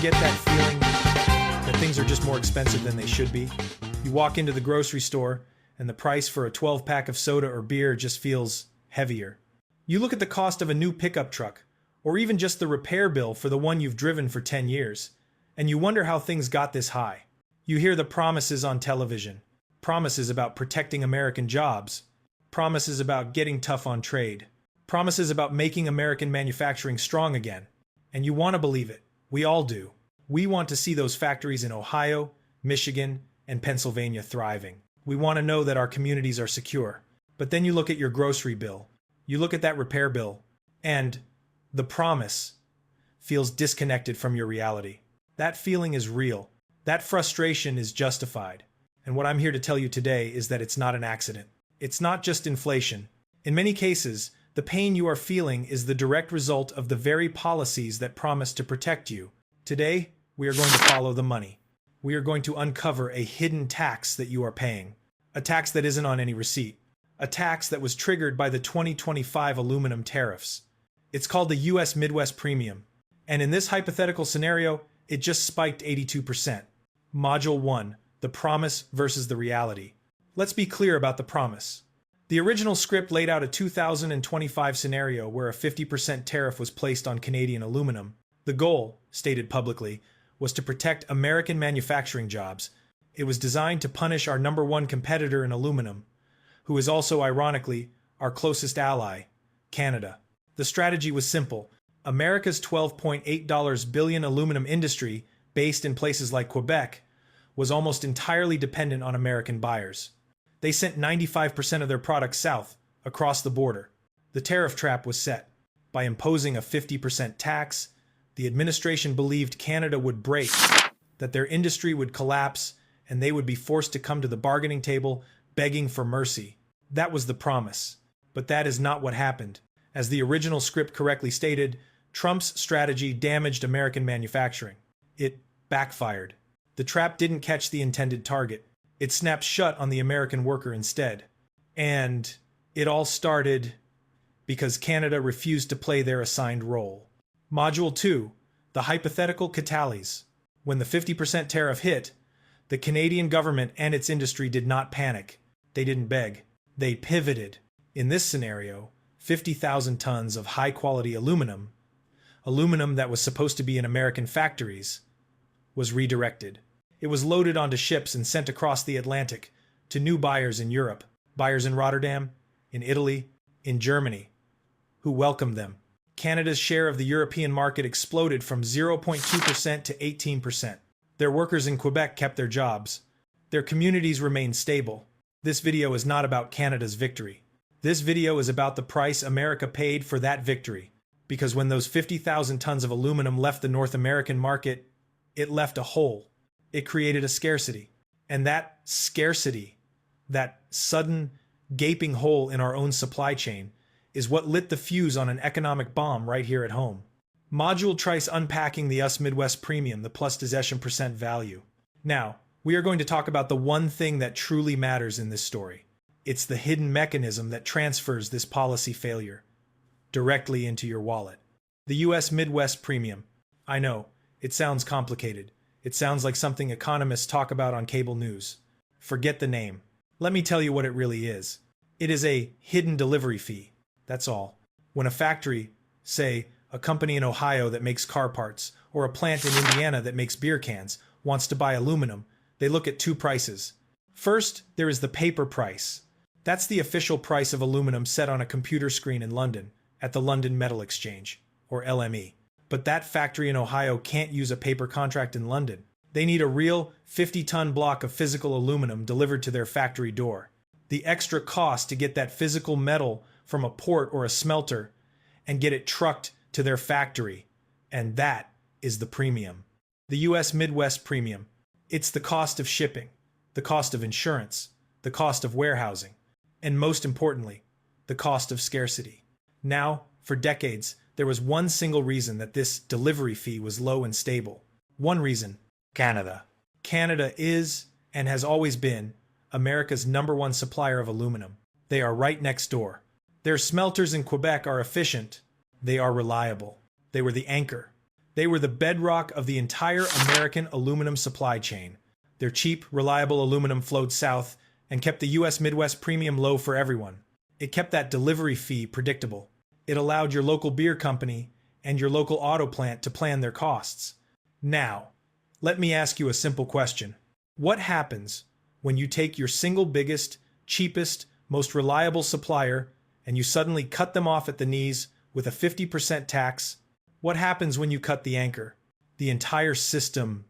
get that feeling that things are just more expensive than they should be? You walk into the grocery store and the price for a 12-pack of soda or beer just feels heavier. You look at the cost of a new pickup truck, or even just the repair bill for the one you've driven for 10 years, and you wonder how things got this high. You hear the promises on television, promises about protecting American jobs, promises about getting tough on trade, promises about making American manufacturing strong again. And you want to believe it. We all do. We want to see those factories in Ohio, Michigan, and Pennsylvania thriving. We want to know that our communities are secure. But then you look at your grocery bill, you look at that repair bill, and the promise feels disconnected from your reality. That feeling is real. That frustration is justified. And what I'm here to tell you today is that it's not an accident. It's not just inflation. In many cases, the pain you are feeling is the direct result of the very policies that promise to protect you. Today, we are going to follow the money. We are going to uncover a hidden tax that you are paying. A tax that isn't on any receipt. A tax that was triggered by the 2025 aluminum tariffs. It's called the U.S. Midwest Premium. And in this hypothetical scenario, it just spiked 82%. Module 1. The promise versus the reality. Let's be clear about the promise. The original script laid out a 2025 scenario where a 50% tariff was placed on Canadian aluminum. The goal, stated publicly, was to protect American manufacturing jobs. It was designed to punish our #1 competitor in aluminum, who is also, ironically, our closest ally, Canada. The strategy was simple. America's $12.8 billion aluminum industry, based in places like Quebec, was almost entirely dependent on American buyers. They sent 95% of their products south, across the border. The tariff trap was set. By imposing a 50% tax, the administration believed Canada would break, that their industry would collapse, and they would be forced to come to the bargaining table begging for mercy. That was the promise. But that is not what happened. As the original script correctly stated, Trump's strategy damaged American manufacturing. It backfired. The trap didn't catch the intended target. It snapped shut on the American worker instead. And it all started because Canada refused to play their assigned role. Module 2. The hypothetical catalyses. When the 50% tariff hit, the Canadian government and its industry did not panic. They didn't beg. They pivoted. In this scenario, 50,000 tons of high-quality aluminum that was supposed to be in American factories, was redirected. It was loaded onto ships and sent across the Atlantic to new buyers in Europe, buyers in Rotterdam, in Italy, in Germany, who welcomed them. Canada's share of the European market exploded from 0.2% to 18%. Their workers in Quebec kept their jobs. Their communities remained stable. This video is not about Canada's victory. This video is about the price America paid for that victory. Because when those 50,000 tons of aluminum left the North American market, it left a hole. It created a scarcity. And that scarcity, that sudden gaping hole in our own supply chain, is what lit the fuse on an economic bomb right here at home. Module tries unpacking the US Midwest Premium, the plus possession percent value. Now, we are going to talk about the one thing that truly matters in this story. It's the hidden mechanism that transfers this policy failure directly into your wallet. The US Midwest Premium. I know, it sounds complicated. It sounds like something economists talk about on cable news. Forget the name. Let me tell you what it really is. It is a hidden delivery fee. That's all. When a factory, say a company in Ohio that makes car parts, or a plant in Indiana that makes beer cans, wants to buy aluminum, they look at two prices. First, there is the paper price. That's the official price of aluminum set on a computer screen in London, at the London Metal Exchange, or LME. But that factory in Ohio can't use a paper contract in London. They need a real 50-ton block of physical aluminum delivered to their factory door. The extra cost to get that physical metal from a port or a smelter and get it trucked to their factory. And that is the premium. The US Midwest Premium. It's the cost of shipping, the cost of insurance, the cost of warehousing, and most importantly, the cost of scarcity. Now, for decades, there was one single reason that this delivery fee was low and stable. One reason: Canada. Canada is, and has always been, America's #1 supplier of aluminum. They are right next door. Their smelters in Quebec are efficient. They are reliable. They were the anchor. They were the bedrock of the entire American aluminum supply chain. Their cheap, reliable aluminum flowed south and kept the U.S. Midwest premium low for everyone. It kept that delivery fee predictable. It allowed your local beer company and your local auto plant to plan their costs. Now, let me ask you a simple question. What happens when you take your single biggest, cheapest, most reliable supplier and you suddenly cut them off at the knees with a 50% tax? What happens when you cut the anchor? The entire system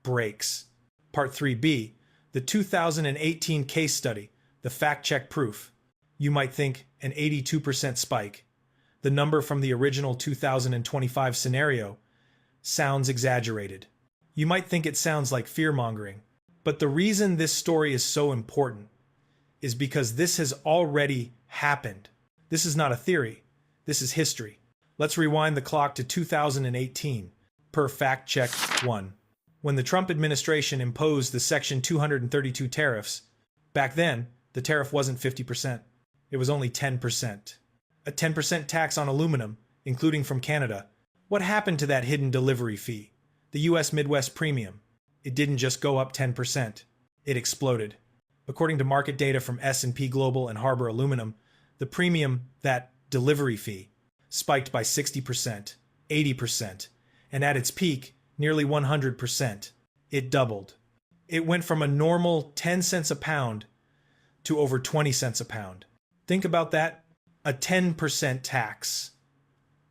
breaks. Part 3B, the 2018 case study, the fact-check proof. You might think an 82% spike. The number from the original 2025 scenario sounds exaggerated. You might think it sounds like fear-mongering. But the reason this story is so important is because this has already happened. This is not a theory. This is history. Let's rewind the clock to 2018, per Fact Check 1. When the Trump administration imposed the Section 232 tariffs, back then, the tariff wasn't 50%. It was only 10%. A 10% tax on aluminum, including from Canada. What happened to that hidden delivery fee? The U.S. Midwest premium. It didn't just go up 10%. It exploded. According to market data from S&P Global and Harbor Aluminum, the premium, that delivery fee, spiked by 60%, 80%, and at its peak, nearly 100%. It doubled. It went from a normal 10 cents a pound to over 20 cents a pound. Think about that. A 10% tax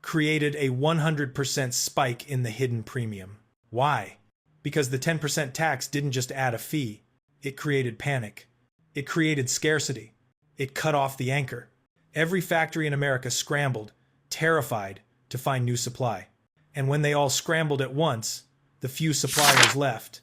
created a 100% spike in the hidden premium. Why? Because the 10% tax didn't just add a fee. It created panic. It created scarcity. It cut off the anchor. Every factory in America scrambled, terrified to find new supply. And when they all scrambled at once, the few suppliers left,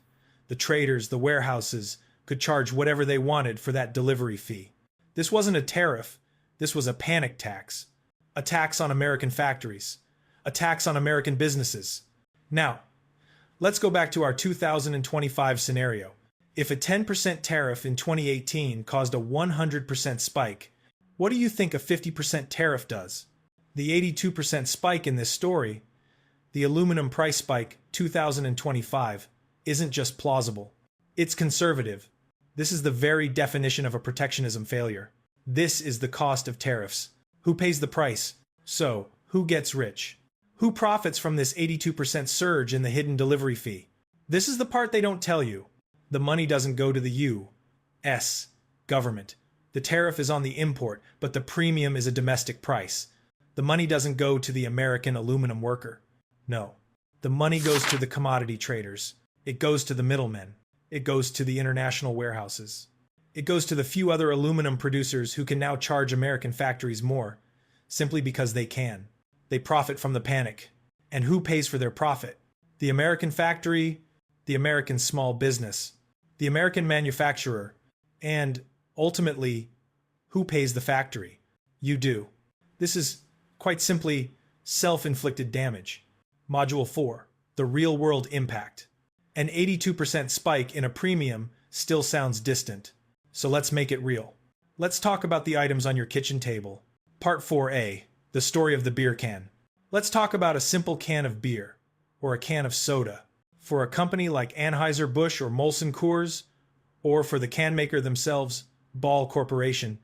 the traders, the warehouses, could charge whatever they wanted for that delivery fee. This wasn't a tariff. This was a panic tax. A tax on American factories. A tax on American businesses. Now, let's go back to our 2025 scenario. If a 10% tariff in 2018 caused a 100% spike, what do you think a 50% tariff does? The 82% spike in this story, the aluminum price spike 2025, isn't just plausible. It's conservative. This is the very definition of a protectionism failure. This is the cost of tariffs. Who pays the price? So, who gets rich? Who profits from this 82% surge in the hidden delivery fee? This is the part they don't tell you. The money doesn't go to the U.S. government. The tariff is on the import, but the premium is a domestic price. The money doesn't go to the American aluminum worker. No. The money goes to the commodity traders. It goes to the middlemen. It goes to the international warehouses. It goes to the few other aluminum producers who can now charge American factories more, simply because they can. They profit from the panic. And who pays for their profit? The American factory, the American small business, the American manufacturer, and, ultimately, who pays the factory? You do. This is, quite simply, self-inflicted damage. Module 4. The real-world impact. An 82% spike in a premium still sounds distant. So let's make it real. Let's talk about the items on your kitchen table. Part 4A. The story of the beer can. Let's talk about a simple can of beer, or a can of soda. For a company like Anheuser-Busch or Molson Coors, or for the can maker themselves, Ball Corporation,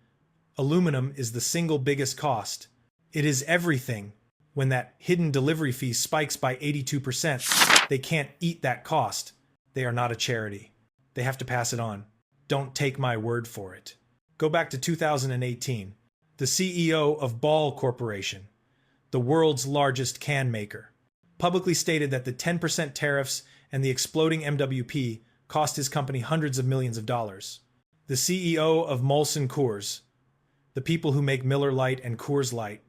aluminum is the single biggest cost. It is everything. When that hidden delivery fee spikes by 82%, they can't eat that cost. They are not a charity. They have to pass it on. Don't take my word for it. Go back to 2018. The CEO of Ball Corporation, the world's largest can maker, publicly stated that the 10% tariffs and the exploding MWP cost his company hundreds of millions of dollars. The CEO of Molson Coors, the people who make Miller Lite and Coors Light,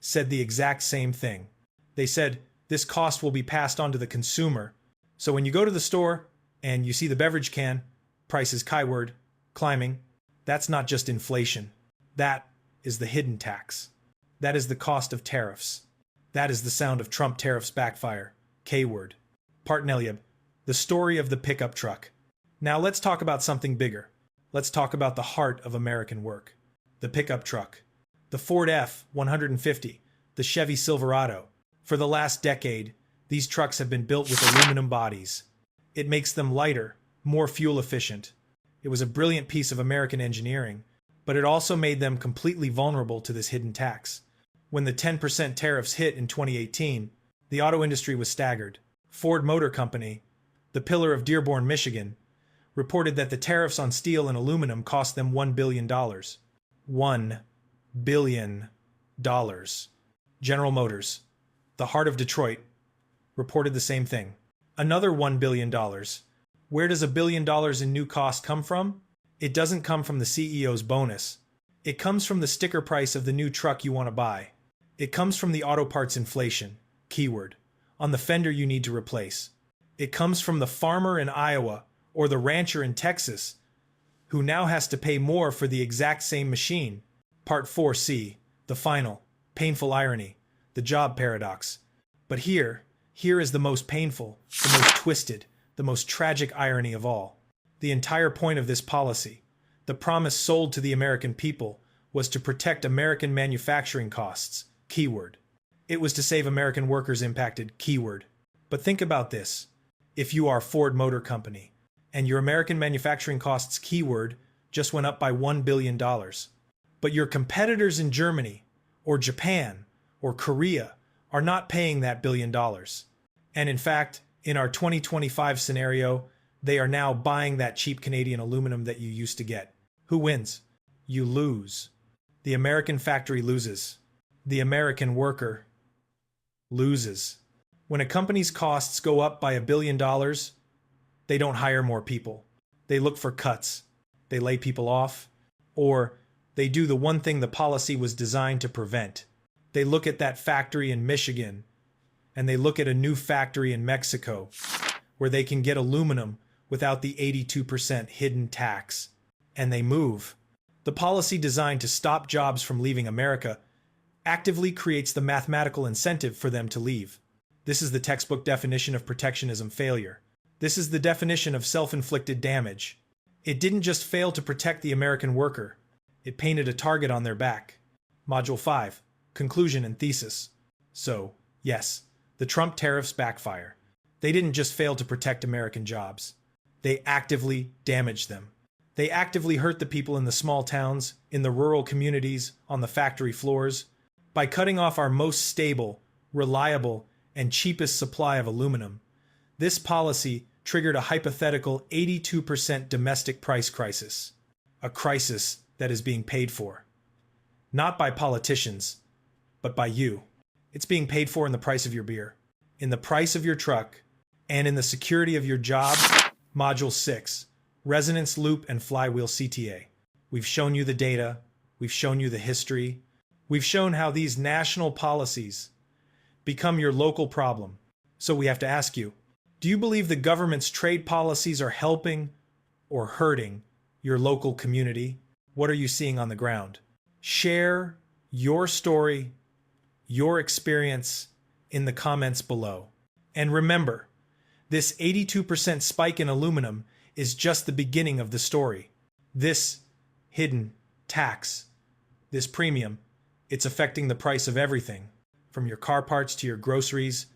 said the exact same thing. They said, this cost will be passed on to the consumer. So when you go to the store and you see the beverage can, price is keyword, climbing, that's not just inflation. That is the hidden tax. That is the cost of tariffs. That is the sound of Trump tariffs backfire. K-word. Part Nelyab, the story of the pickup truck. Now let's talk about something bigger. Let's talk about the heart of American work. The pickup truck. The Ford F-150. The Chevy Silverado. For the last decade, These trucks have been built with aluminum bodies. It makes them lighter, more fuel efficient. It was a brilliant piece of American engineering, but it also made them completely vulnerable to this hidden tax. When the 10% tariffs hit in 2018, the auto industry was staggered. Ford Motor Company, the pillar of Dearborn, Michigan, reported that the tariffs on steel and aluminum cost them $1 billion. $1 billion. General Motors, the heart of Detroit, reported the same thing. Another $1 billion. Where does $1 billion in new cost come from? It doesn't come from the CEO's bonus. It comes from the sticker price of the new truck you want to buy. It comes from the auto parts inflation, keyword, on the fender you need to replace. It comes from the farmer in Iowa or the rancher in Texas who now has to pay more for the exact same machine. Part 4C, the final, painful irony, the job paradox. But here is the most painful, the most twisted, the most tragic irony of all. The entire point of this policy, the promise sold to the American people, was to protect American manufacturing costs, keyword. It was to save American workers impacted, keyword. But think about this. If you are Ford Motor Company, and your American manufacturing costs, keyword, just went up by $1 billion, but your competitors in Germany, or Japan, or Korea, are not paying that $1 billion. And in fact, in our 2025 scenario, they are now buying that cheap Canadian aluminum that you used to get. Who wins? You lose. The American factory loses. The American worker loses. When a company's costs go up by $1 billion, they don't hire more people. They look for cuts. They lay people off. Or they do the one thing the policy was designed to prevent. They look at that factory in Michigan, and they look at a new factory in Mexico, where they can get aluminum without the 82% hidden tax. And they move. The policy designed to stop jobs from leaving America actively creates the mathematical incentive for them to leave. This is the textbook definition of protectionism failure. This is the definition of self-inflicted damage. It didn't just fail to protect the American worker. It painted a target on their back. Module 5. Conclusion and thesis. So, yes, the Trump tariffs backfire. They didn't just fail to protect American jobs. They actively damaged them. They actively hurt the people in the small towns, in the rural communities, on the factory floors. By cutting off our most stable, reliable, and cheapest supply of aluminum, this policy triggered a hypothetical 82% domestic price crisis. A crisis that is being paid for. Not by politicians, but by you. It's being paid for in the price of your beer, in the price of your truck, and in the security of your job. Module 6. Resonance Loop and Flywheel CTA. We've shown you the data. We've shown you the history. We've shown how these national policies become your local problem. So we have to ask you, do you believe the government's trade policies are helping or hurting your local community? What are you seeing on the ground? Share your story, your experience in the comments below. And remember, this 82% spike in aluminum is just the beginning of the story. This hidden tax, this premium, it's affecting the price of everything, from your car parts to your groceries.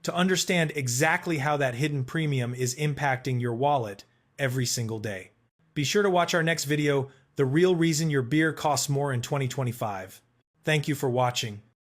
To understand exactly how that hidden premium is impacting your wallet every single day. Be sure to watch our next video, The Real Reason Your Beer Costs More in 2025. Thank you for watching.